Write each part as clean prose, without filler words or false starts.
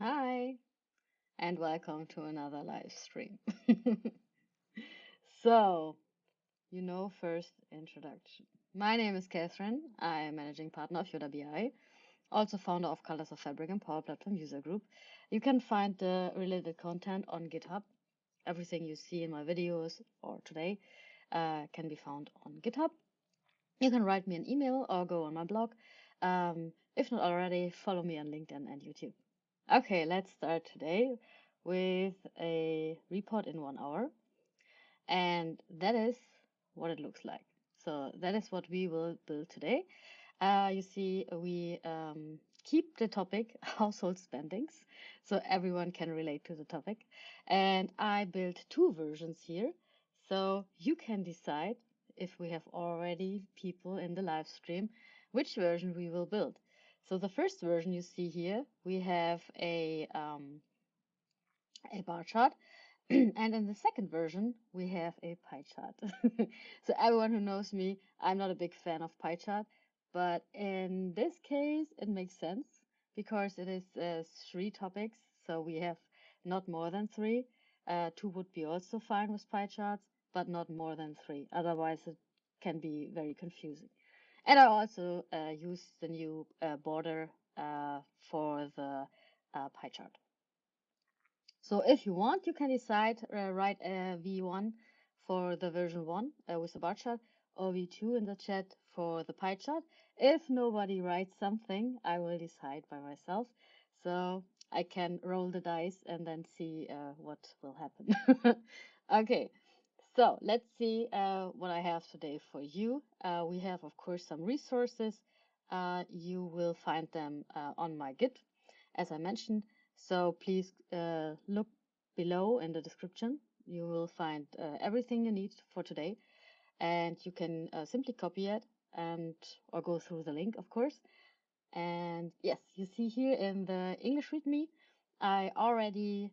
Hi, and welcome to another live stream. So, first introduction. My name is Catherine. I am managing partner of Yoda BI, also founder of Colors of Fabric and Power Platform user group. You can find the related content on GitHub. Everything you see in my videos or today can be found on GitHub. You can write me an email or go on my blog. If not already, follow me on LinkedIn and YouTube. Okay, let's start today with a report in 1 hour, and that is what it looks like. So that is what we will build today. You see, we keep the topic household spendings, so everyone can relate to the topic. And I built two versions here, so you can decide if we have already people in the live stream, which version we will build. So the first version you see here, we have a bar chart. And in the second version, we have a pie chart. So everyone who knows me, I'm not a big fan of pie chart, but in this case, it makes sense because it is three topics. So we have not more than three. Two would be also fine with pie charts, but not more than three. Otherwise, it can be very confusing. And I also use the new border for the pie chart. So if you want, you can decide, write a V1 for the version 1 with the bar chart, or V2 in the chat for the pie chart. If nobody writes something, I will decide by myself. So I can roll the dice and then see what will happen. Okay, so let's see what I have today for you. We have, of course, some resources. You will find them on my Git, as I mentioned. So please look below in the description. You will find everything you need for today, and you can simply copy it and or go through the link, of course. And yes, you see here in the English README, I already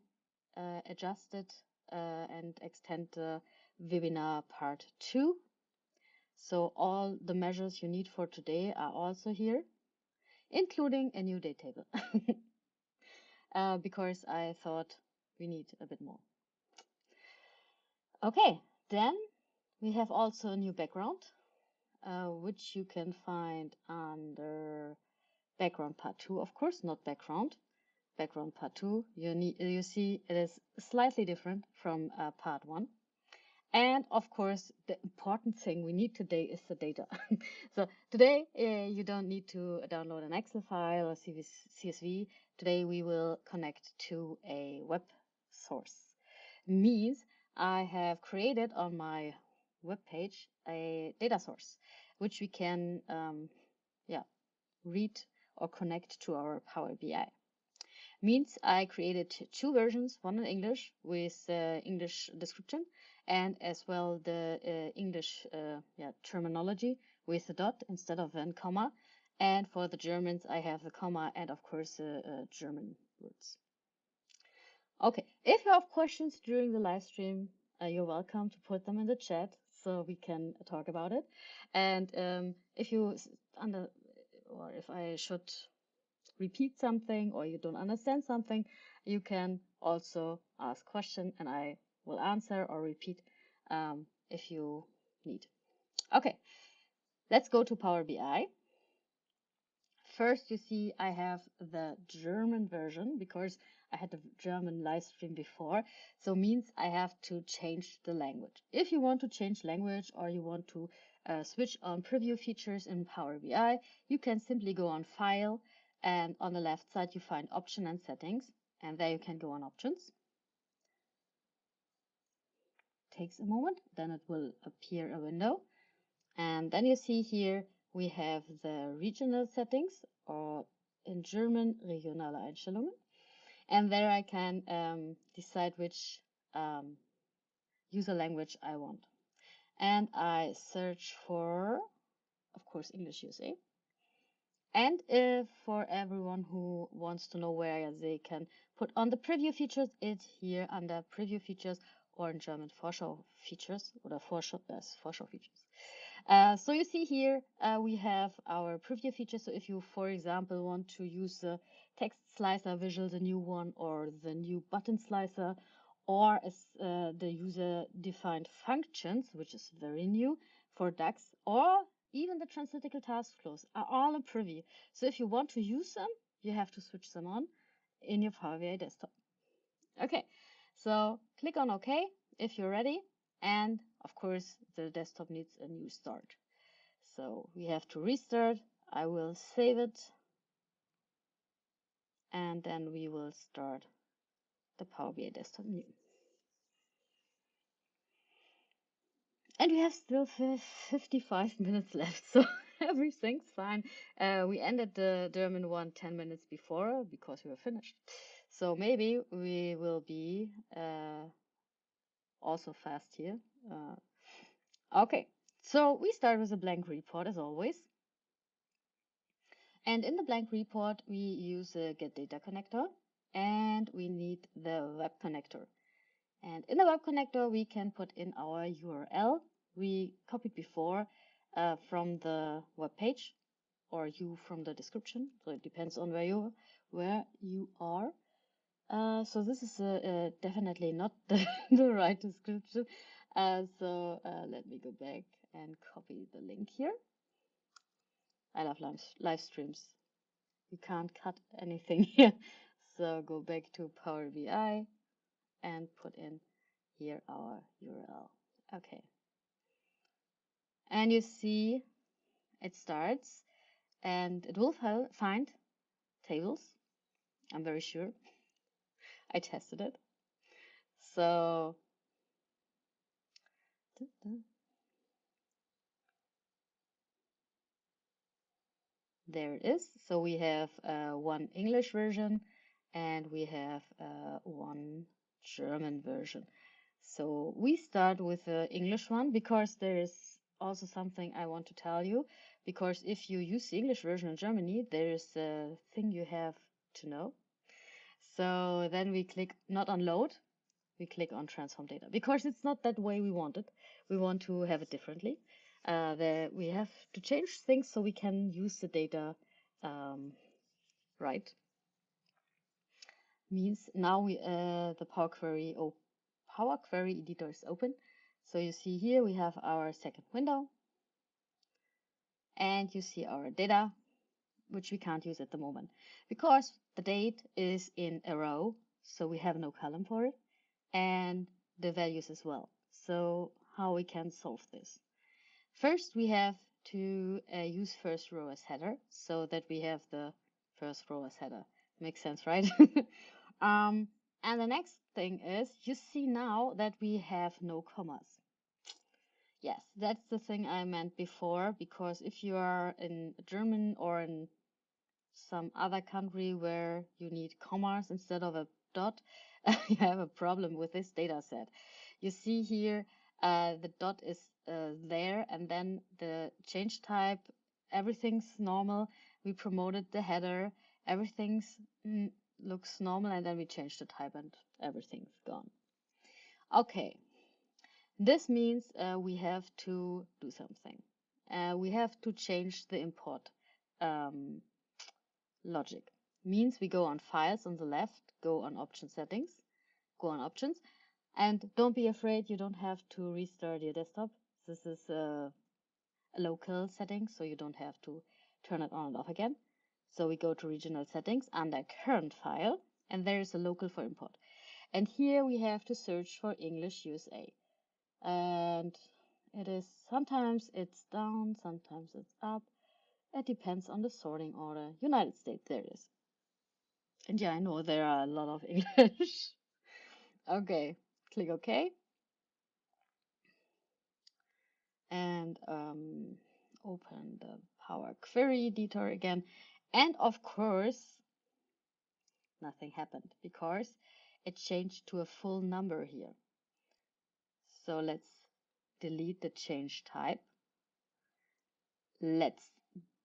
adjusted and extend the webinar part 2. So all the measures you need for today are also here, including a new date table. Because I thought we need a bit more. Okay, then we have also a new background, which you can find under background part 2, of course, not background. Background part 2, you see it is slightly different from part 1. And of course, the important thing we need today is the data. So today, you don't need to download an Excel file or CSV. Today, we will connect to a web source. Means I have created on my web page a data source, which we can read or connect to our Power BI. Means I created two versions, one in English with English description and as well the English terminology with a dot instead of a comma. And for the Germans, I have the comma and of course German words. Okay, if you have questions during the live stream, you're welcome to put them in the chat so we can talk about it. And if you if I should repeat something or you don't understand something, you can also ask question and I will answer or repeat if you need. Okay, let's go to Power BI. First, you see I have the German version because I had the German live stream before. So means I have to change the language. If you want to change language or you want to switch on preview features in Power BI, you can simply go on File, and on the left side you find Option and Settings, and there you can go on Options. Takes a moment, then it will appear a window. And then you see here we have the regional settings, or in German regionale Einstellungen. And there I can decide which user language I want. And I search for, of course, English USA. And if for everyone who wants to know where they can put on the preview features, it's here under preview features, or in German Vorschau features, oder Vorschau features. So you see here, we have our preview feature. So if you, for example, want to use the text slicer visual, the new one, or the new button slicer, or as the user-defined functions, which is very new for DAX, or even the translytical task flows are all in preview. So if you want to use them, you have to switch them on in your Power BI desktop. Okay, so click on OK if you're ready. And of course, the desktop needs a new start. So we have to restart. I will save it. And then we will start the Power BI desktop new. And we have still 55 minutes left, so everything's fine. We ended the German one 10 minutes before because we were finished. So maybe we will be also fast here. Okay, so we start with a blank report as always. And in the blank report, we use a get data connector and we need the web connector. And in the web connector, we can put in our URL we copied before from the web page or you from the description. So it depends on where you are. So this is definitely not the right description. So let me go back and copy the link here. I love live streams. You can't cut anything here. So go back to Power BI and put in here our URL. Okay. And you see it starts and it will find tables. I'm very sure. I tested it. So there it is. So we have one English version and we have one German version. So we start with the English one because there is also something I want to tell you. Because if you use the English version in Germany, there is a thing you have to know. So then we click not on load, we click on transform data because it's not that way we want it. We want to have it differently. We have to change things so we can use the data right. Means now the Power Query editor is open. So you see here we have our second window and you see our data, which we can't use at the moment because the date is in a row. So we have no column for it and the values as well. So how we can solve this? First, we have to use first row as header so that we have the first row as header. Makes sense, right? And the next thing is you see now that we have no commas. Yes, that's the thing I meant before, because if you are in German or in some other country where you need commas instead of a dot, you have a problem with this data set. You see here the dot is there and then the change type, everything's normal. We promoted the header, everything's looks normal, and then we change the type and everything's gone. Okay, this means we have to do something. We have to change the import logic. Means we go on files on the left, go on option settings, go on options, and don't be afraid, you don't have to restart your desktop. This is a local setting, so you don't have to turn it on and off again. So we go to regional settings under current file, and there is a local for import. And here we have to search for English USA. And it is sometimes it's down, sometimes it's up. It depends on the sorting order. United States, there it is. And yeah, I know there are a lot of English. Okay, click OK. And open the Power Query editor again. And of course, nothing happened because it changed to a full number here. So let's delete the change type. Let's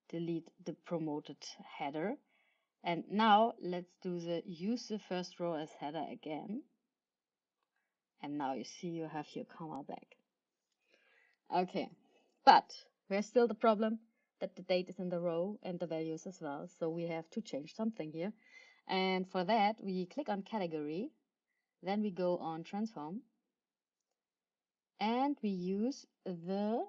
delete the promoted header. And now let's do the use the first row as header again. And now you see you have your comma back. Okay, But there's still the problem that the date is in the row and the values as well. So we have to change something here. And for that, we click on category, then we go on transform, and we use the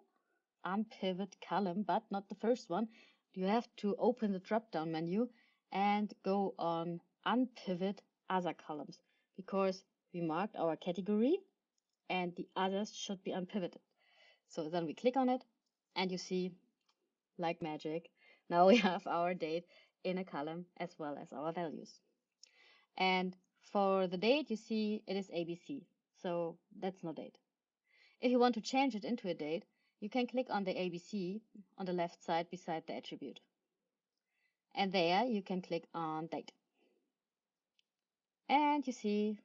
unpivot column, but not the first one. You have to open the drop-down menu and go on unpivot other columns, because we marked our category and the others should be unpivoted. So then we click on it, and you see, like magic, now we have our date in a column as well as our values. And for the date, you see it is ABC, so that's no date. If you want to change it into a date, you can click on the ABC on the left side beside the attribute. And there you can click on date. And you see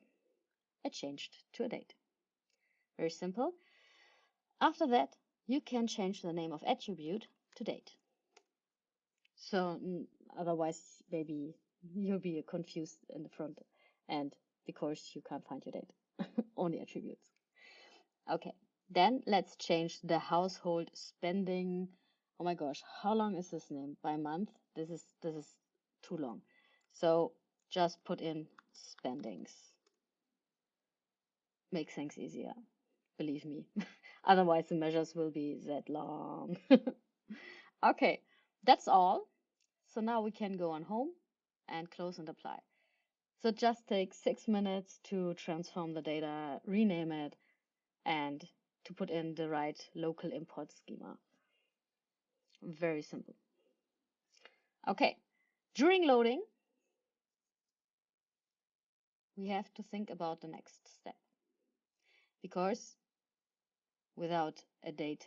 it changed to a date. Very simple. After that, you can change the name of attribute to date. So otherwise, maybe you'll be confused in the front end because you can't find your date, only attributes. Okay, then let's change the household spending. Oh my gosh, how long is this name? By month? This is too long. So just put in spendings. Make things easier, believe me. Otherwise the measures will be that long. Okay, that's all. So now we can go on home and close and apply. So it just takes 6 minutes to transform the data, rename it, and to put in the right local import schema. Very simple. Okay, during loading, we have to think about the next step, because without a date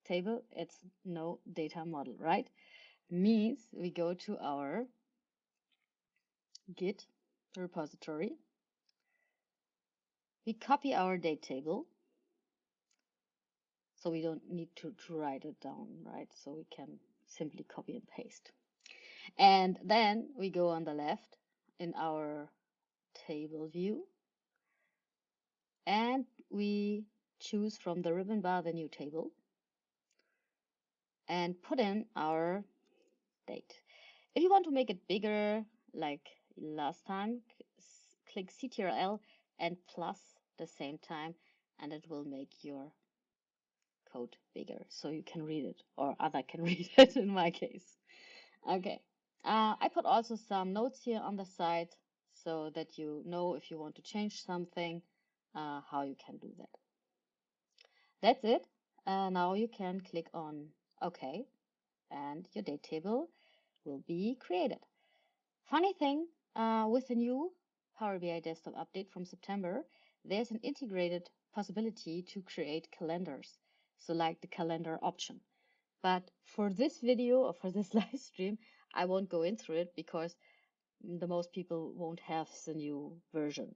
table, it's no data model, right? Means we go to our Git repository, we copy our date table, so we don't need to write it down, right? So we can simply copy and paste. And then we go on the left in our table view, and we choose from the ribbon bar the new table and put in our date. If you want to make it bigger, like last time, click CTRL and plus the same time, and it will make your code bigger so you can read it, or other can read it in my case. Okay, I put also some notes here on the side so that you know if you want to change something, how you can do that. That's it. Now you can click on OK, and your date table will be created. Funny thing, with the new Power BI desktop update from September, there's an integrated possibility to create calendars, so like the calendar option. But for this video or for this live stream, I won't go into it because the most people won't have the new version.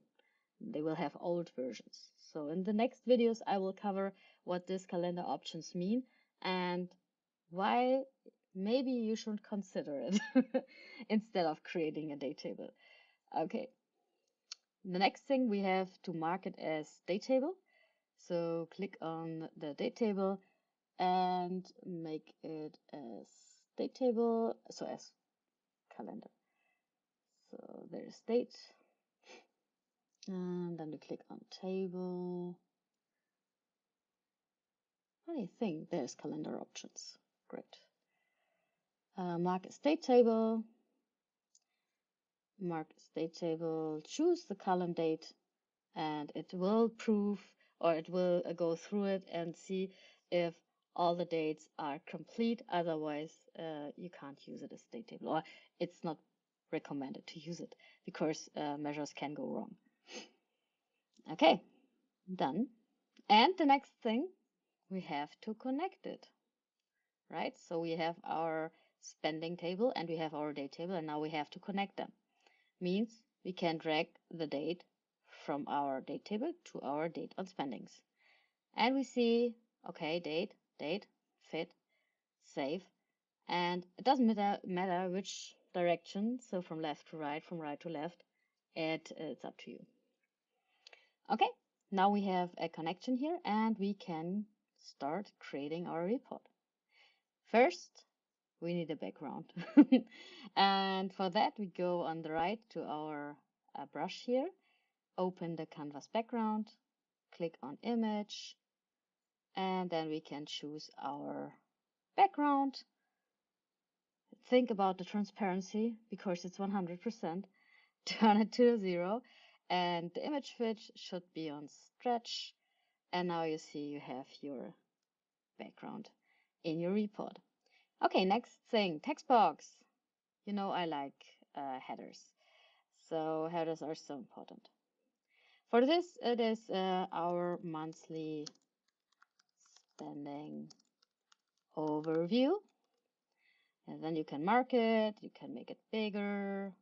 They will have old versions. So in the next videos, I will cover what these calendar options mean and why maybe you should consider it instead of creating a date table. Okay. The next thing, we have to mark it as date table. So click on the date table and make it as date table, so as calendar. So there's date, and then we click on table. I think there's calendar options. Great. Mark as date table. Mark as date table. Choose the column date, and it will prove, or it will go through it and see if all the dates are complete. Otherwise, you can't use it as date table, or it's not recommended to use it because measures can go wrong. Okay, done. And the next thing, we have to connect it, right? So we have our spending table and we have our date table, and now we have to connect them. Means we can drag the date from our date table to our date on spendings. And we see, okay, date, fit, save. And it doesn't matter which direction, so from left to right, from right to left, it's up to you. Okay, now we have a connection here and we can start creating our report. First, we need a background. And for that, we go on the right to our brush here, open the canvas background, click on image, and then we can choose our background. Think about the transparency because it's 100%. Turn it to 0, and the image fit should be on stretch. And now you see you have your background in your report. Okay, next thing, text box. You know I like headers, so headers are so important. For this, it is our monthly spending overview. And then you can mark it, you can make it bigger.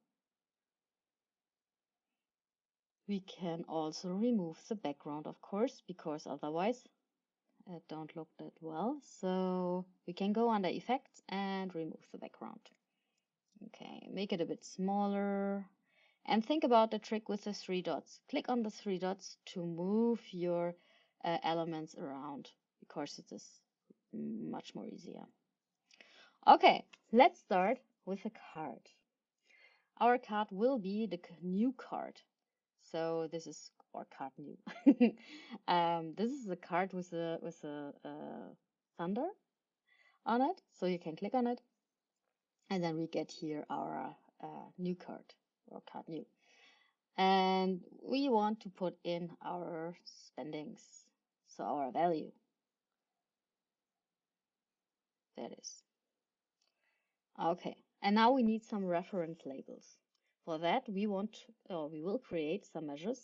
We can also remove the background, of course, because otherwise it don't look that well. So we can go under effects and remove the background. Okay, make it a bit smaller. And think about the trick with the 3 dots. Click on the 3 dots to move your elements around because it is much more easier. Okay, let's start with a card. Our card will be the new card. So this is our card new. This is a card with a thunder on it. So you can click on it, and then we get here our new card or card new. And we want to put in our spendings, so our value. That is. Okay, and now we need some reference labels. For that, we will create some measures.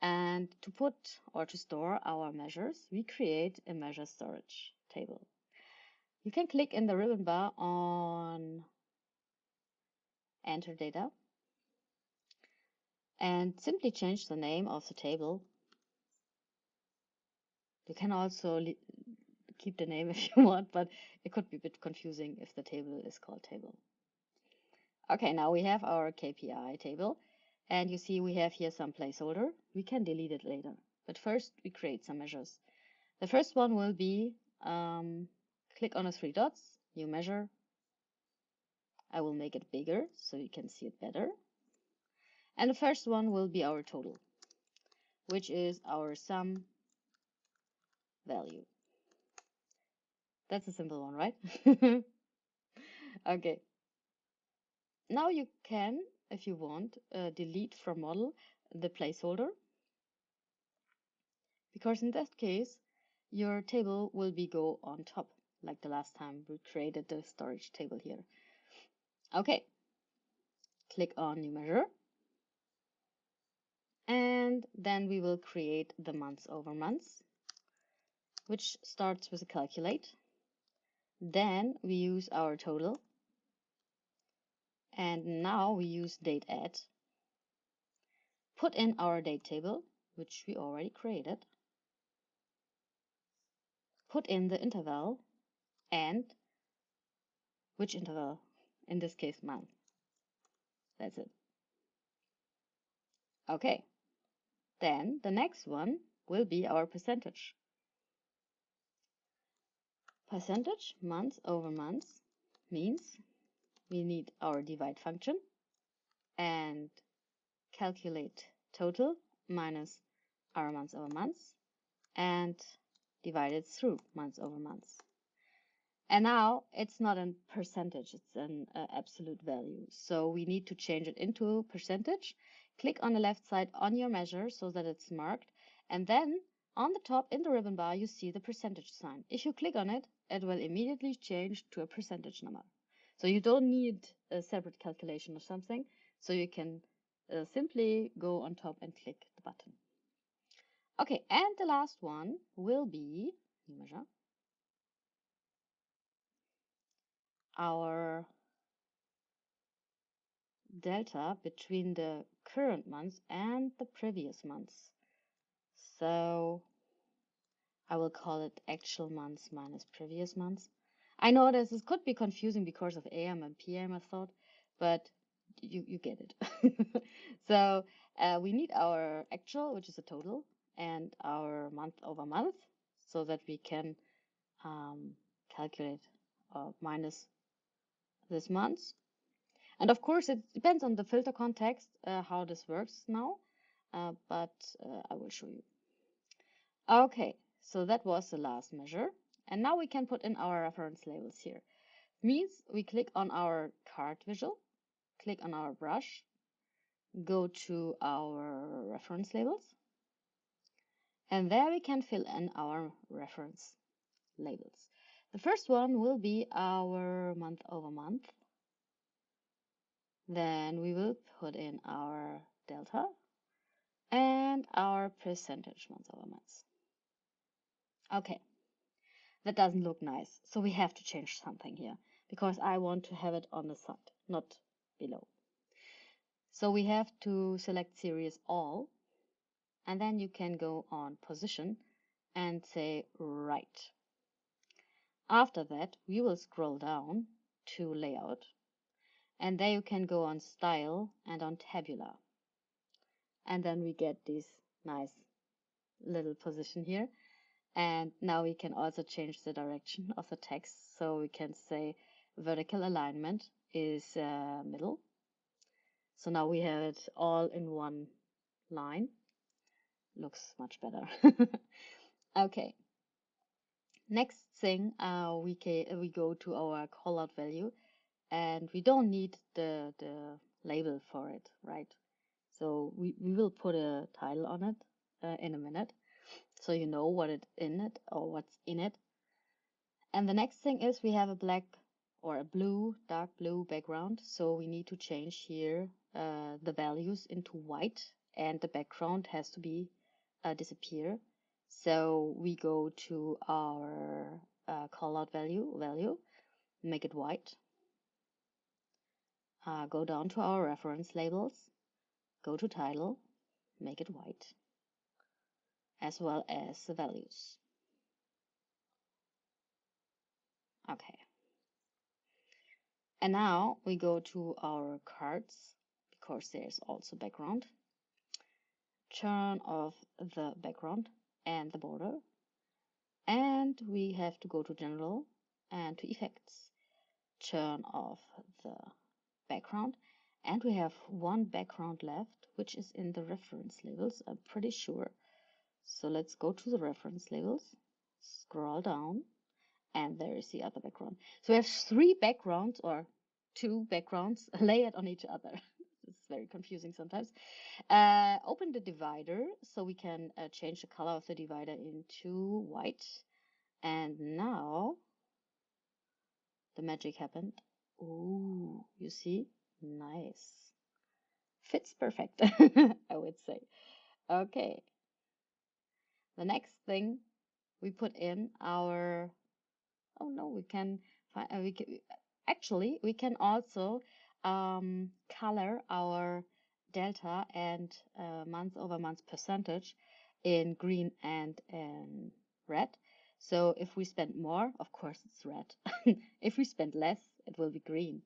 And to put or to store our measures, we create a measure storage table. You can click in the ribbon bar on Enter Data and simply change the name of the table. You can also keep the name if you want, but it could be a bit confusing if the table is called table. Okay, now we have our KPI table, and you see we have here some placeholder. We can delete it later, but first we create some measures. The first one will be click on the 3 dots, new measure. I will make it bigger so you can see it better. And the first one will be our total, which is our sum value. That's a simple one, right? Okay. Now you can, if you want, delete from model the placeholder, because in that case, your table will go on top, like the last time we created the storage table here. Okay. Click on new measure. And then we will create the months over months, which starts with a calculate. Then we use our total. And now we use date add. Put in our date table, which we already created. Put in the interval, and which interval? In this case, month. That's it. Okay. Then the next one will be our percentage. Percentage months over months means we need our divide function and calculate total minus our months over months and divide it through months over months. And now it's not a percentage, it's an absolute value. So we need to change it into percentage. Click on the left side on your measure so that it's marked. And then on the top in the ribbon bar, you see the percentage sign. If you click on it, it will immediately change to a percentage number. So you don't need a separate calculation or something. So you can simply go on top and click the button. Okay, and the last one will be new measure. Our delta between the current month and the previous months. So I will call it actual months minus previous months. I know this could be confusing because of AM and PM, I thought, but you get it. So we need our actual, which is a total, and our month over month. so that we can calculate minus this month. And of course, it depends on the filter context how this works now, but I will show you. Okay, so that was the last measure. And now we can put in our reference labels here. Means we click on our card visual, click on our brush, go to our reference labels, and there we can fill in our reference labels. The first one will be our month over month. Then we will put in our delta and our percentage month over month. Okay, that doesn't look nice, so we have to change something here because I want to have it on the side, not below. So we have to select series all, and then you can go on position and say right. After that, we will scroll down to layout, and there you can go on style and on tabular. And then we get this nice little position here. And now we can also change the direction of the text. So we can say vertical alignment is middle. So now we have it all in one line. Looks much better. Okay. Next thing, we go to our callout value, and we don't need the label for it, right? So we will put a title on it in a minute, so you know what it in it or what's in it. And the next thing is we have a black or a blue, dark blue background, so we need to change here the values into white, and the background has to be disappear. So we go to our callout value, make it white. Go down to our reference labels, go to title, make it white, as well as the values. Okay. And now we go to our cards, because there's also background. Turn off the background and the border. And we have to go to General and to Effects. Turn off the background. And we have one background left, which is in the reference labels, I'm pretty sure. So let's go to the reference labels, scroll down, and there is the other background. So we have three backgrounds, or two backgrounds layered on each other. It's very confusing sometimes. Open the divider so we can change the color of the divider into white. And now the magic happened. Ooh, you see? Nice. Fits perfect, I would say. Okay. The next thing, we put in our, oh no, we can find, actually, we can also color our delta and month over month percentage in green and in red. So if we spend more, of course it's red. If we spend less, it will be green.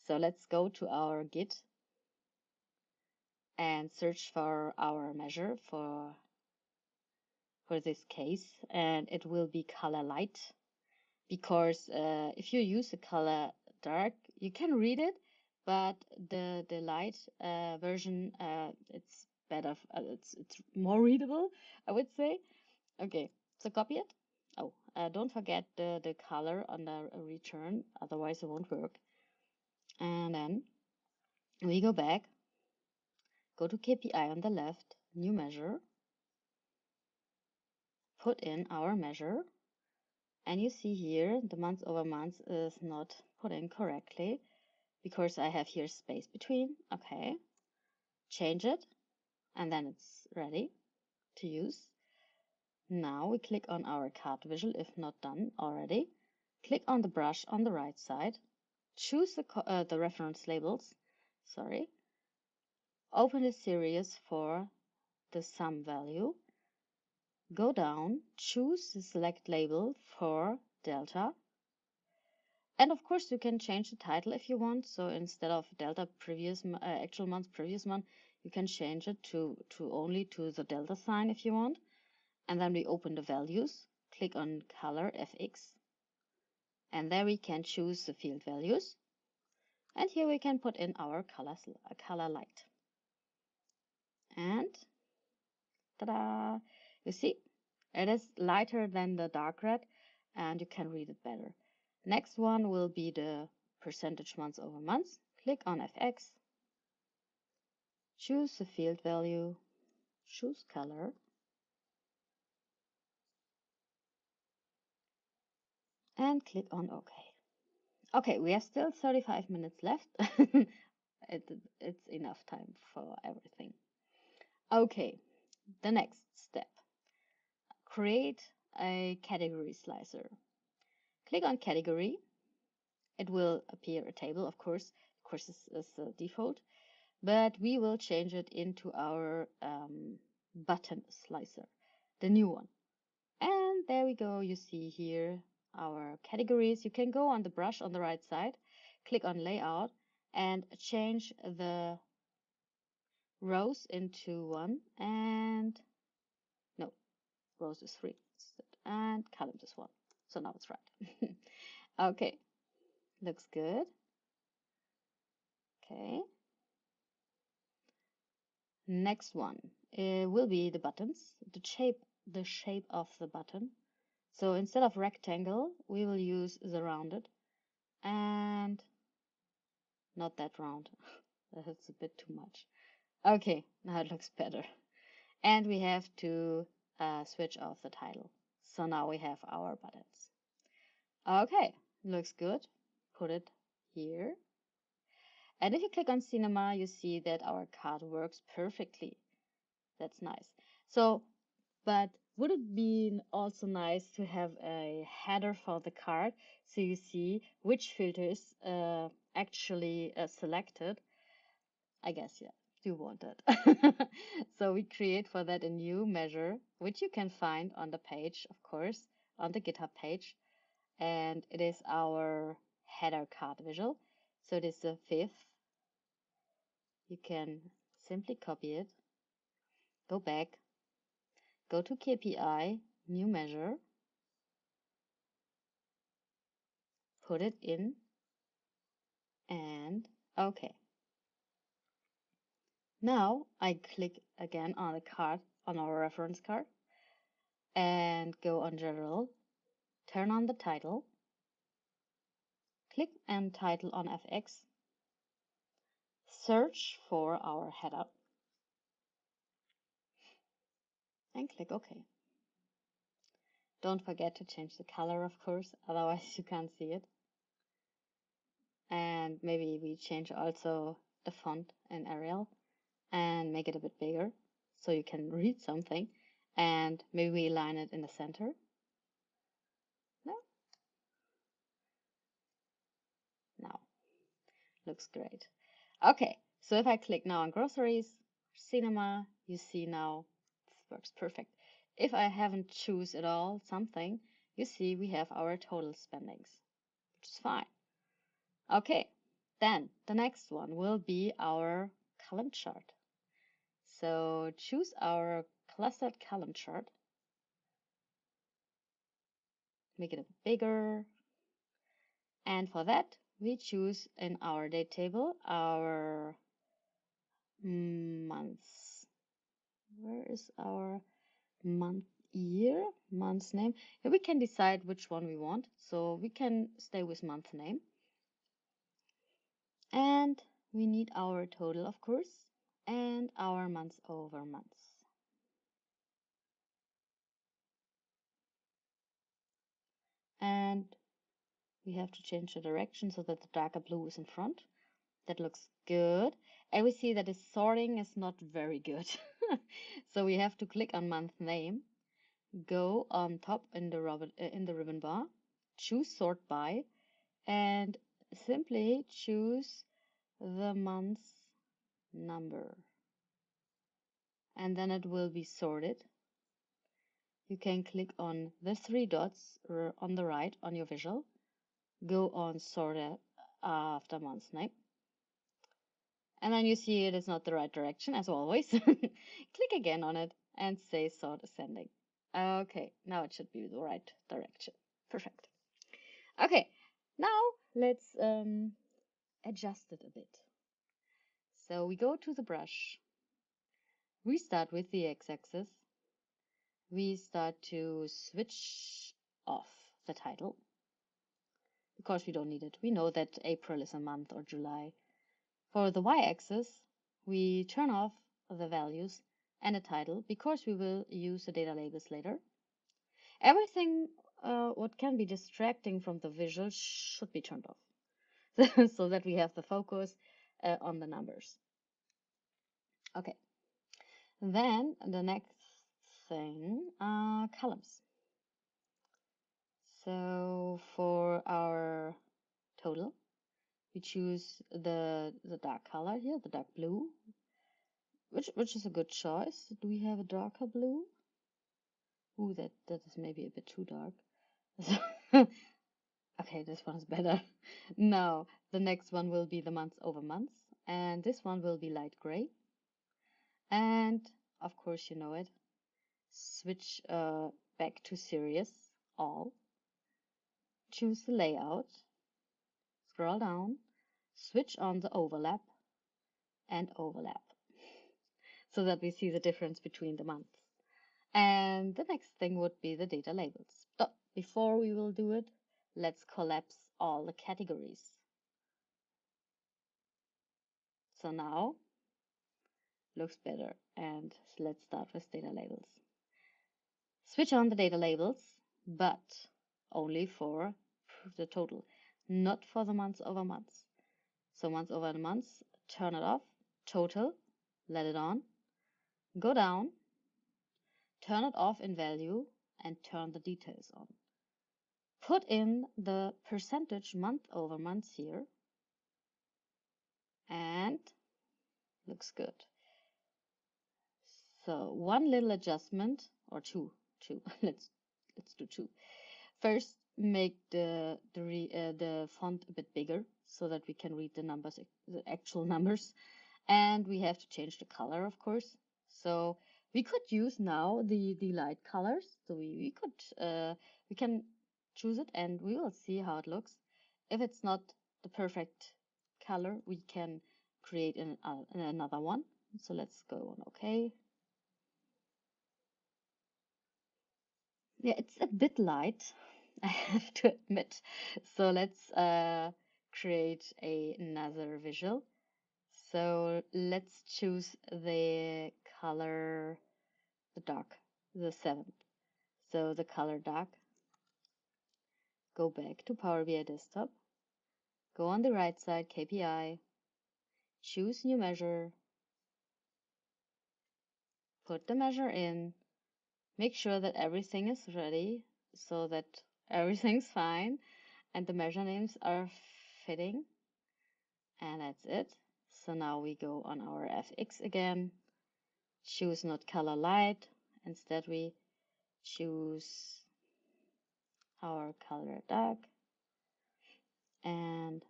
So let's go to our Git and search for our measure for this case, and it will be color light, because if you use the color dark, you can read it, but the light version, it's better, it's more readable, I would say. Okay, so copy it. Oh, don't forget the color on the return, otherwise it won't work. And then we go back, go to KPI on the left, new measure, put in our measure, and you see here the month over month is not put in correctly because I have here space between. Okay, change it, and then it's ready to use. Now we click on our card visual if not done already. Click on the brush on the right side, choose the reference labels, sorry, open the series for the sum value, go down, choose the select label for delta, and of course you can change the title if you want. So instead of delta previous actual month previous month, you can change it to only to the delta sign if you want. And then we open the values, click on color FX, and there we can choose the field values. And here we can put in our color light. And ta-da! You see, it is lighter than the dark red, and you can read it better. Next one will be the percentage months over months. Click on FX, choose the field value, choose color, and click on OK. Okay, we have still 35 minutes left. It's enough time for everything. Okay, the next step. Create a category slicer. Click on category. It will appear a table, of course. Of course, this is the default, but we will change it into our button slicer, the new one. And there we go. You see here our categories. You can go on the brush on the right side, click on layout, and change the rows into 1, and no, rows is 3, and columns is 1. So now it's right. Okay, looks good. Okay. Next one will be the buttons, the shape of the button. So instead of rectangle, we will use the rounded, and not that round. That's a bit too much. Okay, now it looks better. And we have to switch off the title. So now we have our buttons. Okay, looks good. Put it here. And if you click on Cinema, you see that our card works perfectly. That's nice. So, but would it be also nice to have a header for the card so you see which filter is actually selected? I guess, yeah, you want it. So we create for that a new measure, which you can find on the page, of course, on the GitHub page. And it is our header card visual. So it is the 5th. You can simply copy it, go back, go to KPI, new measure, put it in, and OK. Now I click again on the card, on our reference card, and go on General, turn on the title, click and title on FX, search for our header, and click OK. Don't forget to change the color, of course, otherwise you can't see it. And maybe we change also the font in Arial and make it a bit bigger so you can read something. And maybe we align it in the center. No? Now. Looks great. Okay, so if I click now on groceries, cinema, you see now this works perfect. If I haven't choose at all something, you see we have our total spendings, which is fine. Okay, then the next one will be our column chart. So choose our clustered column chart, make it a bit bigger, and for that we choose in our date table our months. Where is our month year, month's name? Here we can decide which one we want, so we can stay with month name. And we need our total, of course, and our months over months. And we have to change the direction so that the darker blue is in front. That looks good. And we see that the sorting is not very good. So we have to click on month name, go on top in the ribbon bar, choose sort by, and simply choose the month's number. And then it will be sorted. You can click on the 3 dots on the right on your visual, go on sort after month's name. And then you see it is not the right direction as always. Click again on it and say sort ascending. Okay, now it should be the right direction. Perfect. Okay, now let's adjust it a bit. So we go to the brush. We start with the x-axis. We start to switch off the title because we don't need it. We know that April is a month or July. For the y-axis, we turn off the values and a title because we will use the data labels later. Everything what can be distracting from the visual should be turned off so that we have the focus on the numbers. Okay, then the next thing are columns. So for our total, we choose the dark color here, the dark blue, which is a good choice. Do we have a darker blue? Ooh, that is maybe a bit too dark. Okay, this one is better. Now, the next one will be the months over months, and this one will be light gray. And of course, you know it. Switch back to series, all. Choose the layout. Scroll down. Switch on the overlap and overlap so that we see the difference between the months. And the next thing would be the data labels. But before we will do it, let's collapse all the categories. So now looks better. And let's start with data labels. Switch on the data labels, but only for the total, not for the months over months. So months over months, turn it off. Total, let it on. Go down, turn it off in value, and turn the details on. Put in the percentage month over month here, and looks good. So one little adjustment, or two. let's do two. First, make the font a bit bigger so that we can read the numbers, the actual numbers, and we have to change the color, of course. So we could use now the light colors. So we can choose it, and we will see how it looks. If it's not the perfect color, we can create another one. So let's go on OK. Yeah, it's a bit light, I have to admit. So let's create another visual. So let's choose the color, the dark, the 7th. So the color dark. Go back to Power BI Desktop. Go on the right side, KPI. Choose new measure. Put the measure in. Make sure that everything is ready so that everything's fine and the measure names are fitting. And that's it. So now we go on our FX again. Choose not color light. Instead we choose our color dark. And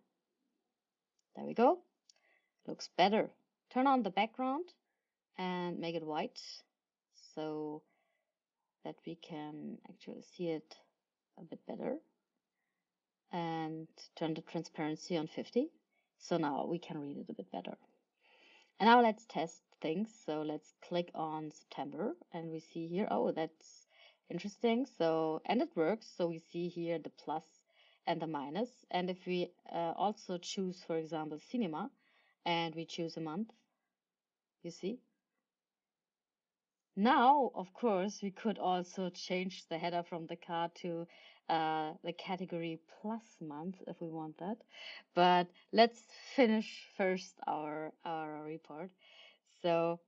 there we go. Looks better. Turn on the background and make it white so that we can actually see it a bit better. And turn the transparency on 50. So now we can read it a bit better. And now let's test things. So let's click on September and we see here, oh, that's interesting. So, and it works. So we see here the plus and the minus. And if we also choose, for example, cinema, and we choose a month, you see. Now, of course, we could also change the header from the card to the category plus month if we want that. But let's finish first our report. So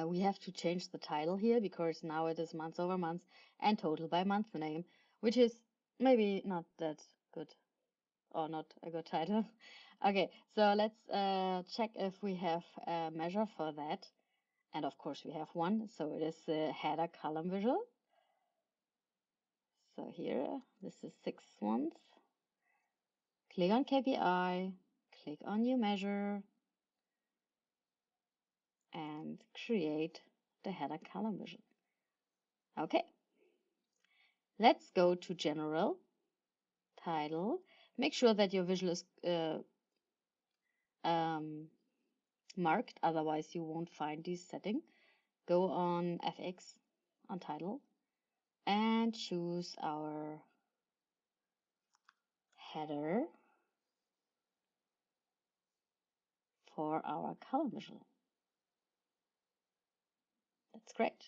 we have to change the title here because now it is months over months and total by month name, which is maybe not that good or not a good title. Okay, so let's check if we have a measure for that. And of course we have one, so it is the header column visual. So here, this is 6 months. Click on KPI, click on new measure, and create the header column visual. Okay, let's go to General, Title. Make sure that your visual is marked, otherwise you won't find this setting. Go on FX on Title and choose our header for our column visual. That's great.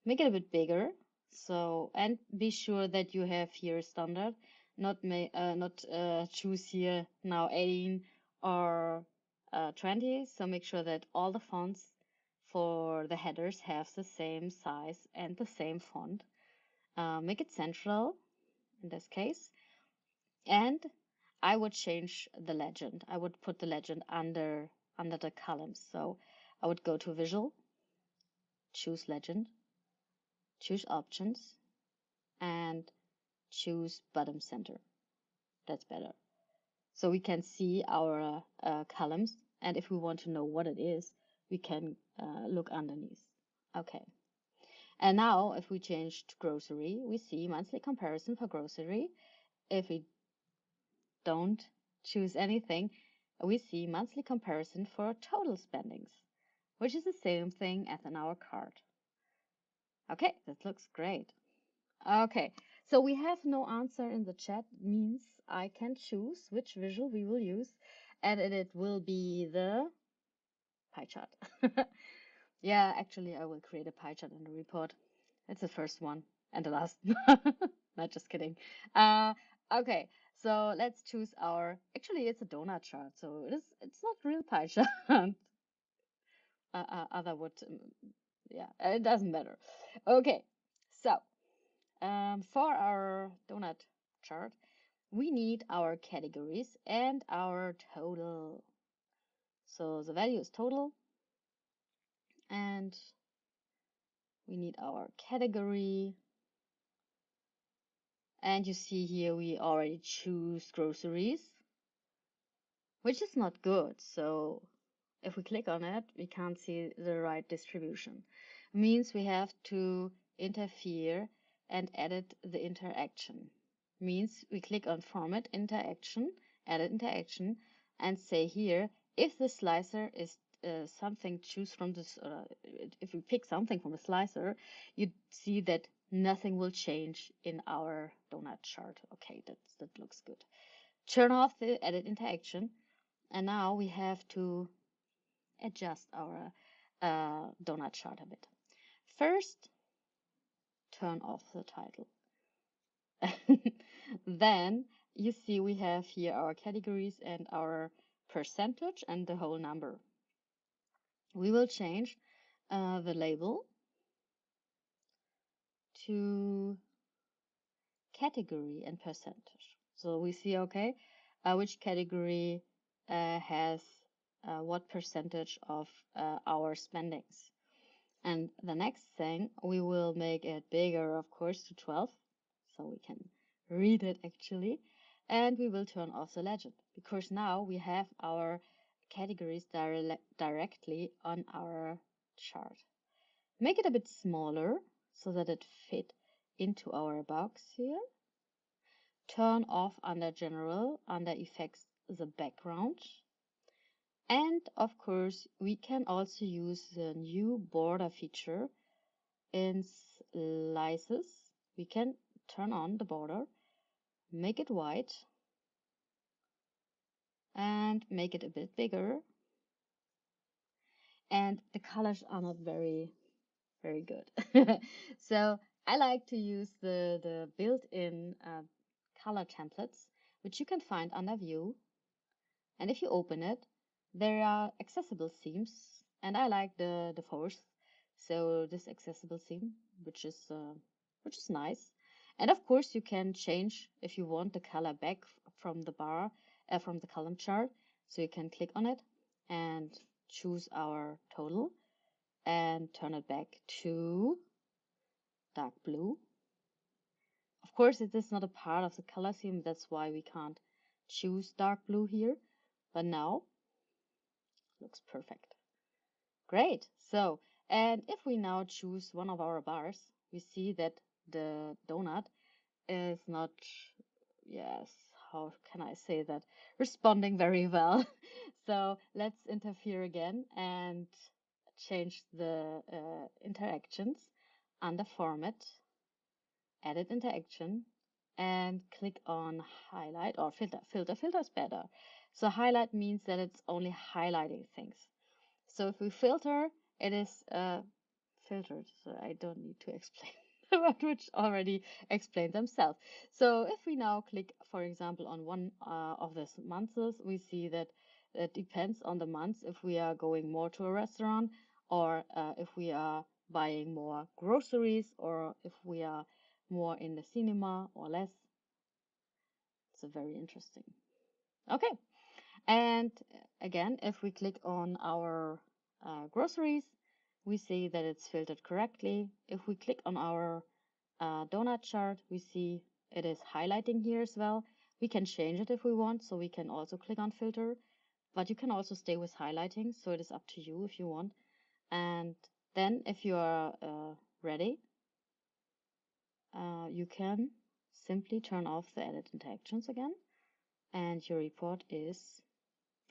Make it a bit bigger. So, and be sure that you have here standard, not choose here now 18 or 20. So make sure that all the fonts for the headers have the same size and the same font. Make it central in this case. And I would change the legend. I would put the legend under the columns. So I would go to Visual, choose Legend, choose Options, and choose Bottom Center. That's better. So we can see our columns, and if we want to know what it is, we can look underneath. Okay. And now if we change to grocery, we see monthly comparison for grocery. If we don't choose anything, we see monthly comparison for total spendings, which is the same thing as in our cart. Okay, that looks great. Okay, so we have no answer in the chat, means I can choose which visual we will use, and it will be the pie chart. Yeah, actually, I will create a pie chart in the report. It's the first one and the last. Not just kidding. Okay, so let's choose our. Actually, it's a donut chart, so it's not real pie chart. Other would, yeah, it doesn't matter. Okay, so for our donut chart, we need our categories and our total. So the value is total, and we need our category. And you see here we already choose groceries, which is not good. So if we click on it, we can't see the right distribution. It means we have to interfere and edit the interaction. It means we click on Format Interaction, Edit Interaction, and say here, if the slicer is something, choose from this, if we pick something from a slicer, you see that nothing will change in our donut chart. Okay, that looks good. Turn off the edit interaction, and now we have to adjust our donut chart a bit. First, turn off the title. Then you see we have here our categories and our percentage and the whole number. We will change the label to category and percentage. So we see, okay, which category has what percentage of our spendings. And the next thing, we will make it bigger, of course, to 12, so we can read it actually. And we will turn off the legend, because now we have our categories directly on our chart. Make it a bit smaller so that it fit into our box here. Turn off under General, under Effects, the background. And of course, we can also use the new border feature in slices. We can turn on the border, make it white, and make it a bit bigger. And the colors are not very good. So I like to use the built-in color templates, which you can find under View. And if you open it, there are accessible themes, and I like the fourth. So this accessible theme, which is nice. And of course, you can change if you want the color back from the bar, from the column chart. So you can click on it and choose our total and turn it back to dark blue. Of course, it is not a part of the color theme. That's why we can't choose dark blue here. But now, looks perfect. Great. So, and if we now choose one of our bars, we see that the donut is not, yes, how can I say that, responding very well. So let's interfere again and change the interactions under format, edit interaction, and click on highlight or filter. Filter is better. So highlight means that it's only highlighting things. So if we filter, it is filtered. So I don't need to explain about which already explain themselves. So if we now click, for example, on one of these months, we see that it depends on the months if we are going more to a restaurant or if we are buying more groceries or if we are more in the cinema or less. It's very interesting. Okay. And again, if we click on our groceries, we see that it's filtered correctly. If we click on our donut chart, we see it is highlighting here as well. We can change it if we want, so we can also click on filter, but you can also stay with highlighting, so it is up to you if you want. And then if you are ready, you can simply turn off the edit interactions again, and your report is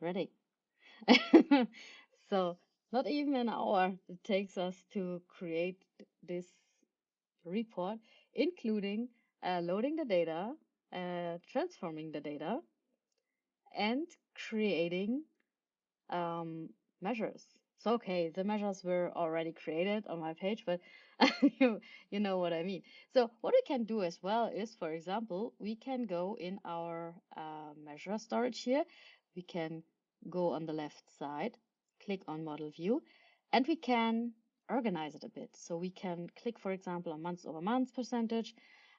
ready. So not even an hour it takes us to create this report, including loading the data, transforming the data, and creating measures. So, okay, the measures were already created on my page, but you know what I mean. So what we can do as well is, for example, we can go in our measure storage here. We can go on the left side, click on model view, and we can organize it a bit. So we can click, for example, on months over months percentage,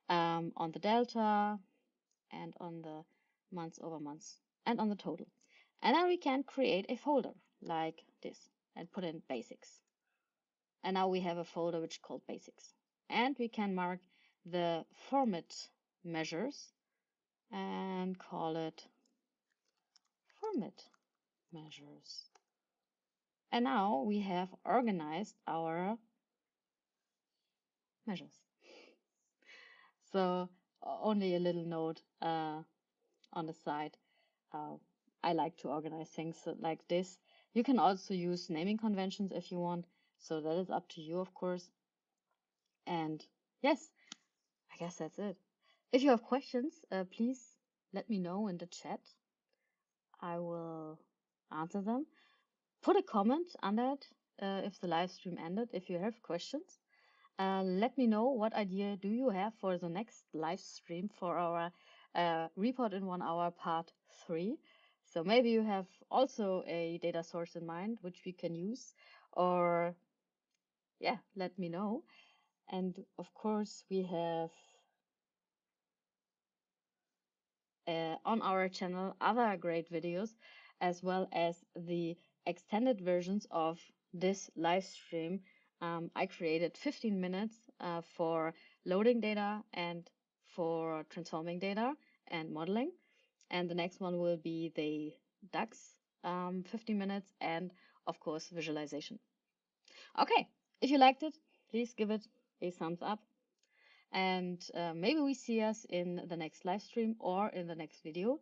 on the delta, and on the months over months, and on the total. And then we can create a folder like this and put in basics. And now we have a folder which is called basics. And we can mark the format measures and call it format measures. And now we have organized our measures. So only a little note on the side. I like to organize things like this. You can also use naming conventions if you want. So that is up to you, of course. And yes, I guess that's it. If you have questions, please let me know in the chat. I will answer them. Put a comment under it if the live stream ended, if you have questions. Let me know what idea do you have for the next live stream for our report in 1 hour part 3. So maybe you have also a data source in mind which we can use, or yeah, let me know. And of course, we have on our channel other great videos, as well as the extended versions of this live stream. I created 15 minutes for loading data and for transforming data and modeling. And the next one will be the DAX 15 minutes and, of course, visualization. Okay, if you liked it, please give it a thumbs up. And maybe we see us in the next live stream or in the next video.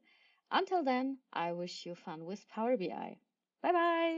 Until then, I wish you fun with Power BI. Bye bye.